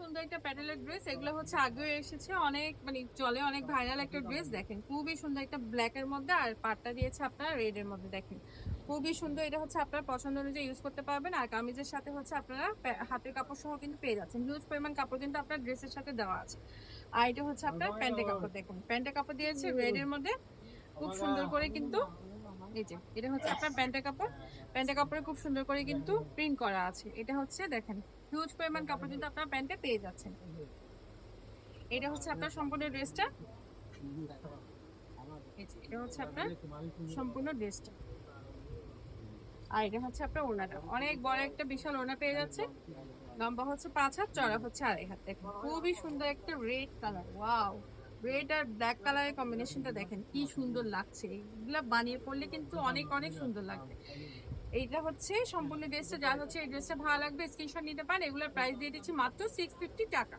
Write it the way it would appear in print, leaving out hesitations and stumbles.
সুন্দর একটা প্যাটেলের ড্রেস, এগুলো হচ্ছে আগেও এসেছে, অনেক মানে চলে, অনেক ভাইরাল একটা ড্রেস। দেখেন খুবই সুন্দর, একটা ব্ল্যাক এর মধ্যে আর পাটটা দিয়েছে আপনার রেড এর মধ্যে। দেখেন খুবই সুন্দর, এটা হচ্ছে আপনার পছন্দ অনুযায়ী ইউজ করতে পারবেন। আর কামিজের সাথে হচ্ছে আপনারা হাতের কাপড় সহ কিন্তু পেয়ে যাচ্ছেন, হিউজ পরিমাণ কাপড় কিন্তু আপনার ড্রেসের সাথে দেওয়া আছে। আর এটা হচ্ছে আপনার প্যান্টের কাপড়, দেখুন প্যান্টের কাপড় দিয়েছে রেড এর মধ্যে খুব সুন্দর করে কিন্তু। এই যে এটা হচ্ছে আপনার প্যান্টের কাপড়, প্যান্টের কাপড়ে খুব সুন্দর করে কিন্তু প্রিন্ট করা আছে। এটা হচ্ছে দেখেন হিউজ পরিমাণ কাপড় কিন্তু আপনার প্যান্টে পেয়ে যাচ্ছেন। এটা হচ্ছে আপনার সম্পূর্ণ ড্রেসটা, এটা হচ্ছে আপনার সম্পূর্ণ ড্রেসটা। আর এটা হচ্ছে আপনার ওড়নাটা, অনেক বড় একটা বিশাল ওড়না পেয়ে যাচ্ছে। লম্বা হচ্ছে 5 হাত, চড়া হচ্ছে 2.5 হাত। দেখেন খুবই সুন্দর একটা রেড কালার, ওয়াও! রেড আর ব্ল্যাক কালারের কম্বিনেশনটা দেখেন কি সুন্দর লাগছে, এগুলা বানিয়ে পড়লে কিন্তু অনেক অনেক সুন্দর লাগবে। এইটা হচ্ছে সম্পূর্ণ ড্রেসটা, যার হচ্ছে এই ড্রেসটা ভালো লাগবে স্ক্রিনশট নিতে পারেন। এগুলোর প্রাইস দিয়ে দিচ্ছি মাত্র 650 টাকা।